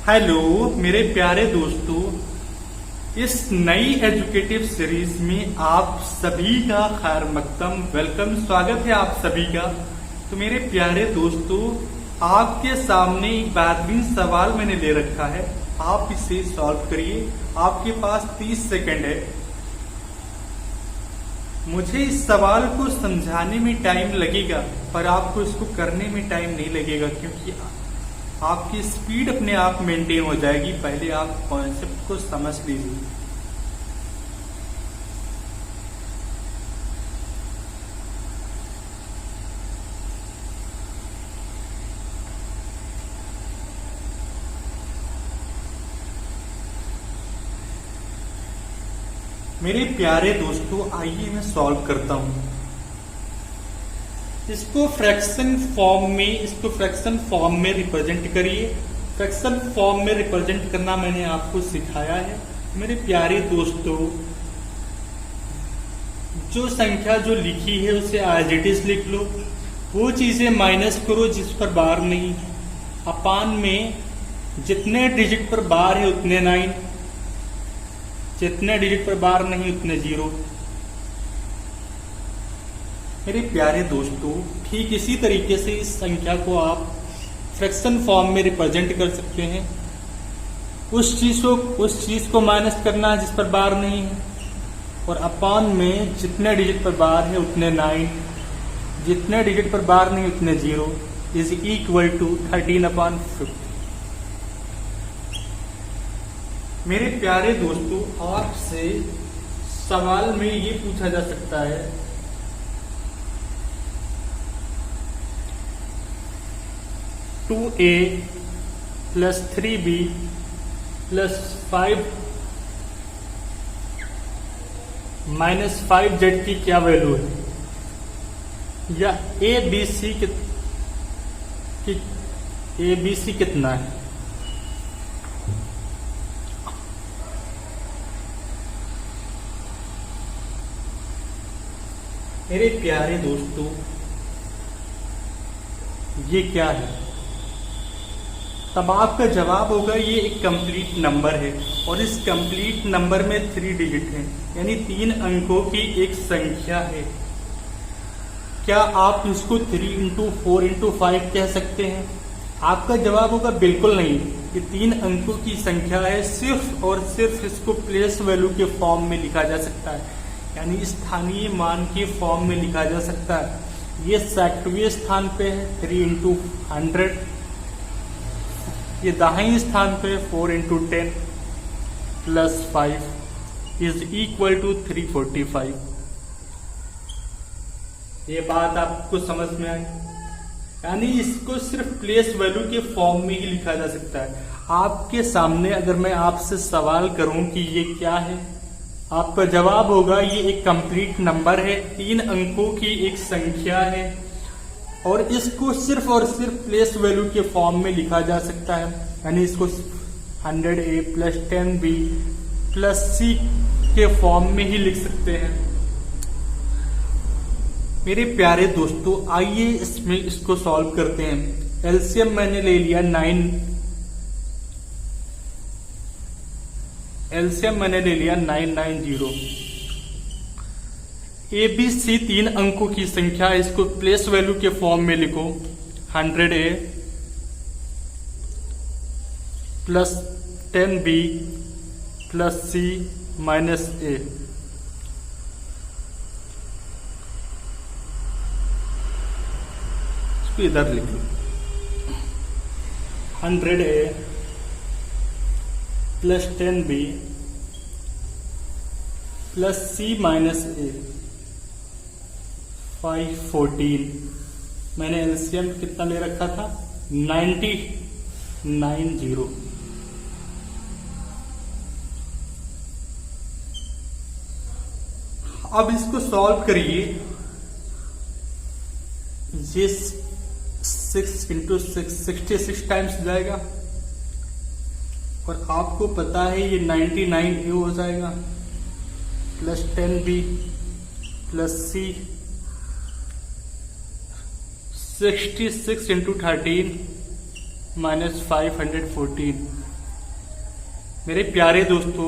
Hello मेरे प्यारे दोस्तों, इस नई एजुकेटिव सीरीज में आप सभी का खैर मकदम वेलकम, स्वागत है आप सभी का। तो मेरे प्यारे दोस्तों, आपके सामने एक बेहतरीन सवाल मैंने ले रखा है, आप इसे सॉल्व करिए। आपके पास 30 सेकंड है। मुझे इस सवाल को समझाने में टाइम लगेगा, पर आपको इसको करने में टाइम नहीं लगेगा, क्योंकि आपकी स्पीड अपने आप मेंटेन हो जाएगी। पहले आप कॉन्सेप्ट को समझ लीजिए। मेरे प्यारे दोस्तों, आइए मैं सॉल्व करता हूं। इसको फ्रैक्शन फॉर्म में रिप्रेजेंट करिए। फ्रैक्शन फॉर्म में रिप्रेजेंट करना मैंने आपको सिखाया है। मेरे प्यारे दोस्तों, जो संख्या जो लिखी है उसे एज इट इज लिख लो। वो चीजें माइनस करो जिस पर बार नहीं है। अपान में जितने डिजिट पर बार है उतने 9, जितने डिजिट पर बार नहीं उतने 0। मेरे प्यारे दोस्तों, ठीक इसी तरीके से इस संख्या को आप फ्रैक्शन फॉर्म में रिप्रेजेंट कर सकते हैं। उस चीज को माइनस करना है जिस पर बार नहीं है, और अपान में जितने डिजिट पर बार है उतने 9, जितने डिजिट पर बार नहीं उतने 0 इज इक्वल टू 13/50। मेरे प्यारे दोस्तों, आपसे सवाल में ये पूछा जा सकता है, 2a plus 3b plus 5 minus 5z की क्या वैल्यू है, या ABC कितना है। मेरे प्यारे दोस्तों, ये क्या है? तब आपका जवाब होगा ये एक कंप्लीट नंबर है, और इस कंप्लीट नंबर में 3 डिजिट हैं, यानी 3 अंकों की एक संख्या है। क्या आप इसको 3 × 4 × 5 कह सकते हैं? आपका जवाब होगा बिल्कुल नहीं। ये 3 अंकों की संख्या है, सिर्फ और सिर्फ इसको प्लेस वैल्यू के फॉर्म में लिखा जा सकता है, यानी स्थानीय मान के फॉर्म में लिखा जा सकता है। ये सैकड़वें स्थान पे है 3 × 100, ये दाहिने स्थान पे 4 × 10 प्लस 5 इज इक्वल टू 345। ये बात आपको समझ में आई? यानी इसको सिर्फ प्लेस वैल्यू के फॉर्म में ही लिखा जा सकता है। आपके सामने अगर मैं आपसे सवाल करूं कि ये क्या है, आपका जवाब होगा ये एक कंप्लीट नंबर है, 3 अंकों की एक संख्या है, और इसको सिर्फ और सिर्फ प्लेस वैल्यू के फॉर्म में लिखा जा सकता है। यानी इसको 100a plus 10b plus c के फॉर्म में ही लिख सकते हैं। मेरे प्यारे दोस्तों, आइए इसमें इसको सॉल्व करते हैं। एलसीएम मैंने ले लिया 990। ABC 3 अंकों की संख्या, इसको प्लेस वैल्यू के फॉर्म में लिखो। 100a plus 10b plus c minus a। इसको इधर लिख लो। 100a plus 10b plus c minus a 514। मैंने एलसीएम कितना ले रखा था? 90। अब इसको सॉल्व करिए। ये 6 × 6 66 टाइम्स जाएगा, और आपको पता है ये 99a हो जाएगा, plus 10b plus c 66 into 13 minus 514 मेरे प्यारे दोस्तों,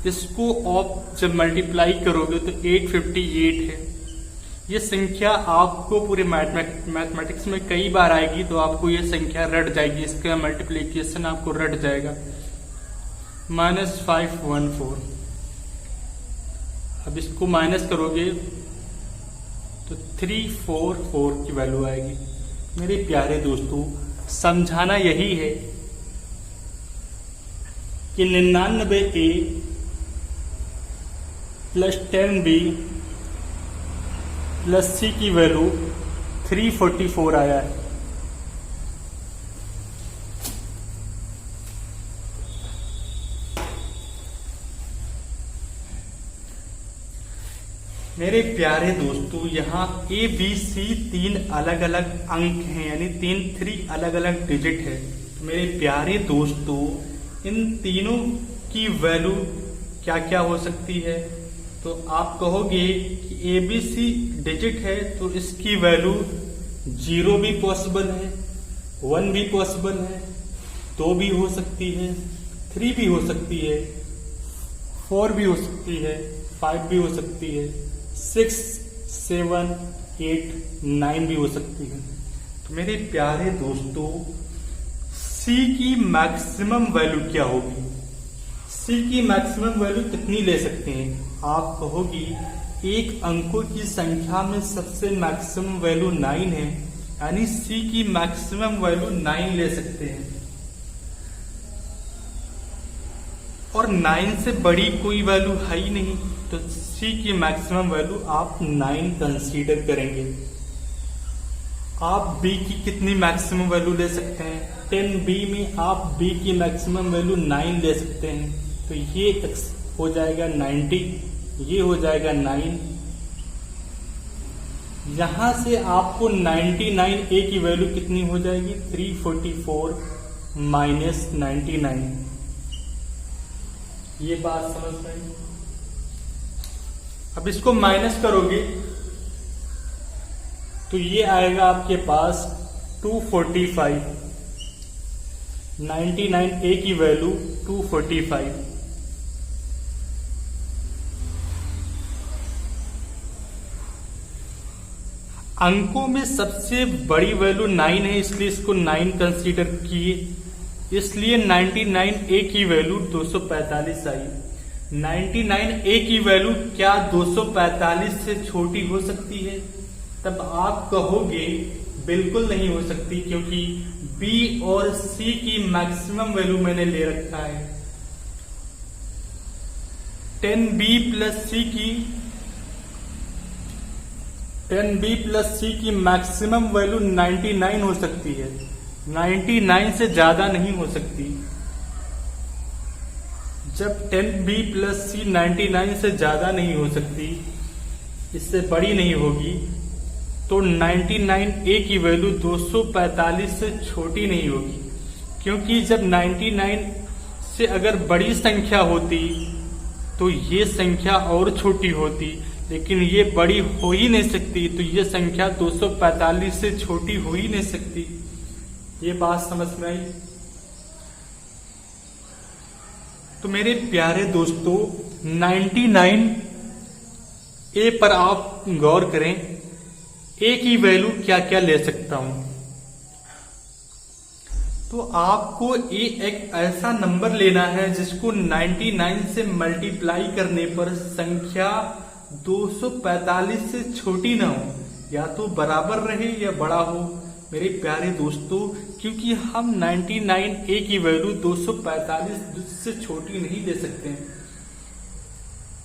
इसको आप जब मल्टीप्लाई करोगे तो 858 है। ये संख्या आपको पूरे मैथमेटिक्स में कई बार आएगी, तो आपको ये संख्या रट जाएगी, इसका मल्टीप्लीकेशन आपको रट जाएगा। -514। अब इसको माइनस करोगे तो 344 की वैल्यू आएगी। मेरे प्यारे दोस्तों, समझाना यही है कि 99A plus 10B plus C की वैल्यू 344 आया है। मेरे प्यारे दोस्तों, यहाँ A, B, C 3 अलग अलग अंक हैं, यानी 3 अलग अलग डिजिट है। तो मेरे प्यारे दोस्तों, इन तीनों की वैल्यू क्या क्या हो सकती है? तो आप कहोगे कि ABC डिजिट है तो इसकी वैल्यू 0 भी पॉसिबल है, 1 भी पॉसिबल है, 2 भी हो सकती है, 3 भी हो सकती है, 4 भी हो सकती है, 5 भी हो सकती है, 6, 7, 8, 9 भी हो सकती है। तो मेरे प्यारे दोस्तों, C की मैक्सिमम वैल्यू क्या होगी? C की मैक्सिमम वैल्यू कितनी ले सकते हैं? आप कहोगी एक अंकों की संख्या में सबसे मैक्सिमम वैल्यू 9 है, यानी C की मैक्सिमम वैल्यू 9 ले सकते हैं। और 9 से बड़ी कोई वैल्यू है ही नहीं, तो C की मैक्सिमम वैल्यू आप 9 कंसीडर करेंगे। आप B की कितनी मैक्सिमम वैल्यू ले सकते हैं? 10B में आप B की मैक्सिमम वैल्यू 9 ले सकते हैं, तो ये हो जाएगा 90, ये हो जाएगा 9। यहां से आपको 99A की वैल्यू कितनी हो जाएगी? 344 माइनस 99। ये बात समझ में आई? अब इसको माइनस करोगे तो ये आएगा आपके पास 245। 99A की वैल्यू 245। अंकों में सबसे बड़ी वैल्यू 9 है, इसलिए इसको 9 कंसीडर किए, इसलिए 99A की वैल्यू 245 आई। 99A की वैल्यू क्या 245 से छोटी हो सकती है? तब आप कहोगे बिल्कुल नहीं हो सकती, क्योंकि B और C की मैक्सिमम वैल्यू मैंने ले रखा है। 10B प्लस C की मैक्सिमम वैल्यू 99 हो सकती है, 99 से ज्यादा नहीं हो सकती। जब 10B प्लस C 99 से ज्यादा नहीं हो सकती, इससे बड़ी नहीं होगी, तो 99A की वैल्यू 245 से छोटी नहीं होगी, क्योंकि जब 99 से अगर बड़ी संख्या होती तो ये संख्या और छोटी होती, लेकिन ये बड़ी हो ही नहीं सकती, तो ये संख्या 245 से छोटी हो ही नहीं सकती। ये बात समझ में आई? तो मेरे प्यारे दोस्तों, 99A पर आप गौर करें, A की वैल्यू क्या क्या ले सकता हूं? तो आपको एक ऐसा नंबर लेना है जिसको 99 से मल्टीप्लाई करने पर संख्या 245 से छोटी ना हो, या तो बराबर रहे या बड़ा हो। मेरे प्यारे दोस्तों, क्योंकि हम 99A की वैल्यू 245 से छोटी नहीं ले सकते हैं,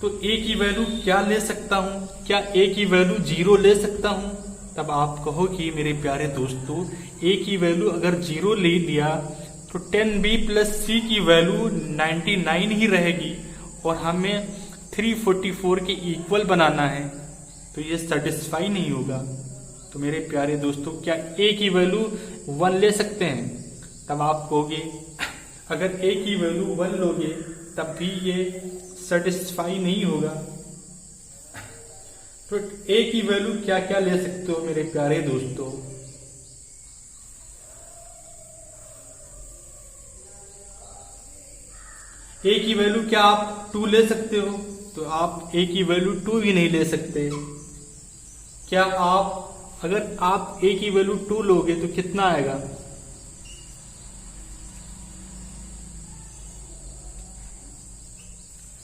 तो A की वैल्यू क्या ले सकता हूं? क्या A की वैल्यू 0 ले सकता हूं? तब आप कहो कि मेरे प्यारे दोस्तों, A की वैल्यू अगर 0 ले लिया तो 10B प्लस C की वैल्यू 99 ही रहेगी, और हमें 344 के इक्वल बनाना है, तो ये सेटिस्फाई नहीं होगा। तो मेरे प्यारे दोस्तों, क्या A की वैल्यू 1 ले सकते हैं? तब आप कहोगे अगर A की वैल्यू 1 लोगे तब भी ये सेटिस्फाई नहीं होगा। तो A की वैल्यू क्या क्या ले सकते हो मेरे प्यारे दोस्तों? ए की वैल्यू क्या आप 2 ले सकते हो? तो आप ए की वैल्यू 2 भी नहीं ले सकते। क्या आप, अगर आप ए की वैल्यू 2 लोगे तो कितना आएगा?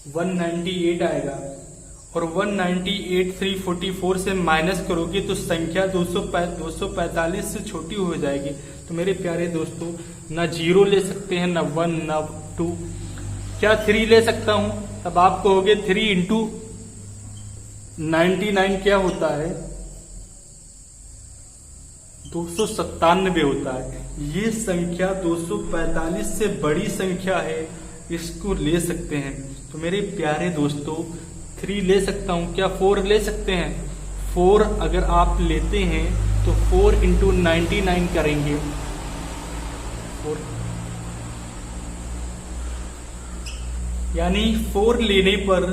198 आएगा। और 198 344 से माइनस करोगे तो संख्या 245 से छोटी हो जाएगी। तो मेरे प्यारे दोस्तों, ना 0 ले सकते हैं, ना 1, ना 2। क्या 3 ले सकता हूं? तब आप कहोगे 3 इंटू 99 क्या होता है? 297 होता है। ये संख्या 245 से बड़ी संख्या है, इसको ले सकते हैं। तो मेरे प्यारे दोस्तों, 3 ले सकता हूं, क्या 4 ले सकते हैं? 4 अगर आप लेते हैं तो 4 इंटू 99 करेंगे। 4 यानी 4 लेने पर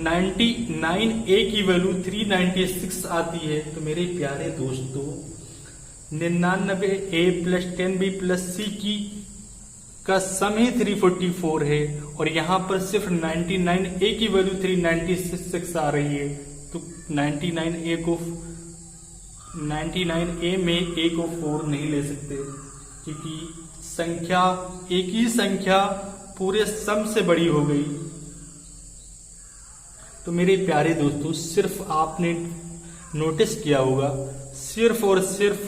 99 ए की वैल्यू 396 आती है। तो मेरे प्यारे दोस्तों, 99 ए प्लस 10 बी प्लस सी की का सम ही 344 है, और यहां पर सिर्फ 99 ए की वैल्यू 396 आ रही है। तो 99 ए में ए को 4 नहीं ले सकते, क्योंकि संख्या, एक ही संख्या पूरे सम से बड़ी हो गई। तो मेरे प्यारे दोस्तों, सिर्फ आपने नोटिस किया होगा, सिर्फ और सिर्फ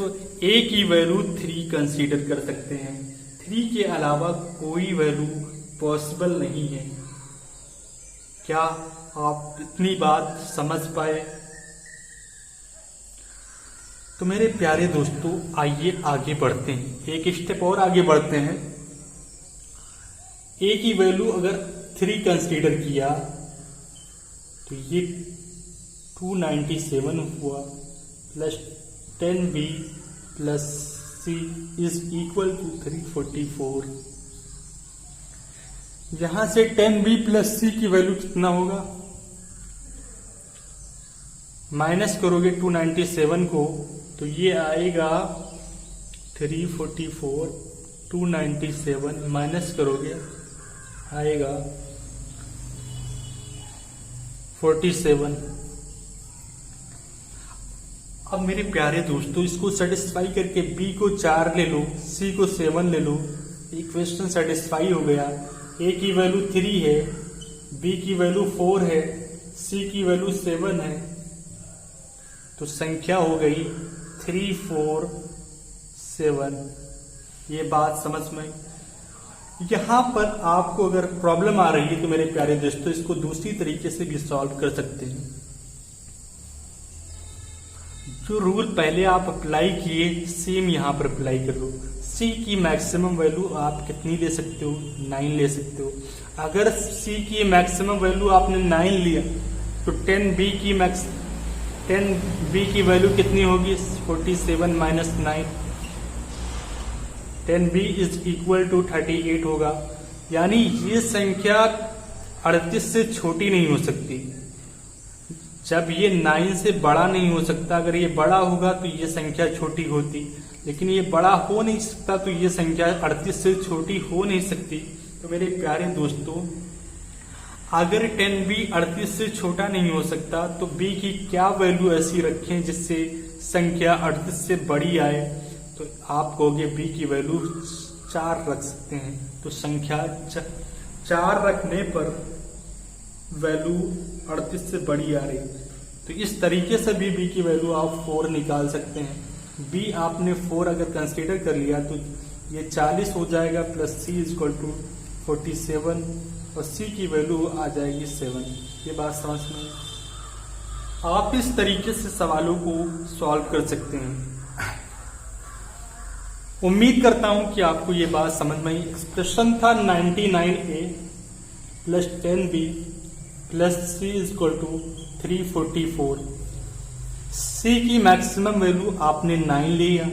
ए की वैल्यू 3 कंसीडर कर सकते हैं। 3 के अलावा कोई वैल्यू पॉसिबल नहीं है। क्या आप इतनी बात समझ पाए? तो मेरे प्यारे दोस्तों, आइए आगे बढ़ते हैं, एक स्टेप और आगे बढ़ते हैं। ए की वैल्यू अगर 3 कंसीडर किया तो ये 297 हुआ, plus 10b plus C is equal to 344। यहां से 10b प्लस C की वैल्यू कितना होगा? माइनस करोगे 297 को तो ये आएगा 344, 297 माइनस करोगे आएगा 47। अब मेरे प्यारे दोस्तों, इसको सेटिस्फाई करके b को 4 ले लो, c को 7 ले लो, इक्वेशन सेटिस्फाई हो गया। a की वैल्यू 3 है, b की वैल्यू 4 है, c की वैल्यू 7 है। तो संख्या हो गई 3, 4, 7। ये बात समझ में? यहां पर आपको अगर प्रॉब्लम आ रही है तो मेरे प्यारे दोस्तों, इसको दूसरी तरीके से भी सॉल्व कर सकते हैं। जो रूल पहले आप अप्लाई किए, सेम यहां पर अप्लाई कर लो। C की मैक्सिमम वैल्यू आप कितनी ले सकते हो? 9 ले सकते हो। अगर C की मैक्सिमम वैल्यू आपने 9 लिया तो 10b की वैल्यू कितनी होगी? 47 minus 9, 10b is equal to 38 होगा। यानी ये संख्या 38 से छोटी नहीं हो सकती। जब ये 9 से बड़ा नहीं हो सकता, अगर ये बड़ा होगा तो ये संख्या छोटी होती, लेकिन ये बड़ा हो नहीं सकता, तो ये संख्या 38 से छोटी हो नहीं सकती। तो मेरे प्यारे दोस्तों, अगर 10b 38 से छोटा नहीं हो सकता तो b की क्या वैल्यू ऐसी रखें जिससे संख्या 38 से बड़ी आए? तो आप कहोगे b की वैल्यू 4 रख सकते हैं। तो संख्या 4 रखने पर वैल्यू 38 से बड़ी आ रही। तो इस तरीके से भी b की वैल्यू आप 4 निकाल सकते हैं। b आपने 4 अगर कंसीडर कर लिया तो ये 40 हो जाएगा, plus c is equal to 47, और c की वैल्यू आ जाएगी 7। ये बात समझ में? आप इस तरीके से सवालों को सॉल्व कर सकते हैं। उम्मीद करता हूं कि आपको ये बात समझ में आई। एक्सप्रेशन था 99a plus 10b plus c is equal to 344। c की मैक्सिमम वैल्यू आपने 9 लिया,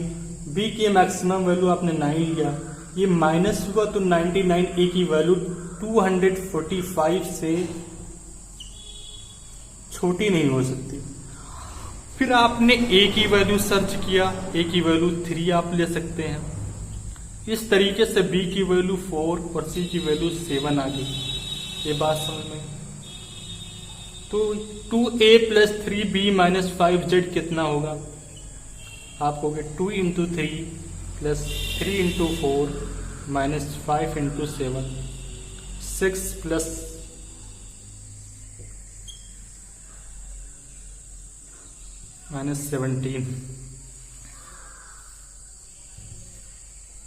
b की मैक्सिमम वैल्यू आपने 9 लिया, ये माइनस हुआ तो 99a की वैल्यू 245 से छोटी नहीं हो सकती। फिर आपने a की वैल्यू सर्च किया, a की वैल्यू 3 आप ले सकते हैं। इस तरीके से b की वैल्यू 4 और c की वैल्यू 7 आ गई। ये बात समझ में। तो 2a plus 3b minus 5z कितना होगा? आप कहोगे 2 into 3 plus 3 into 4 minus 5 into 7, 6 plus minus 17।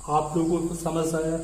आप लोगों को समझ आया?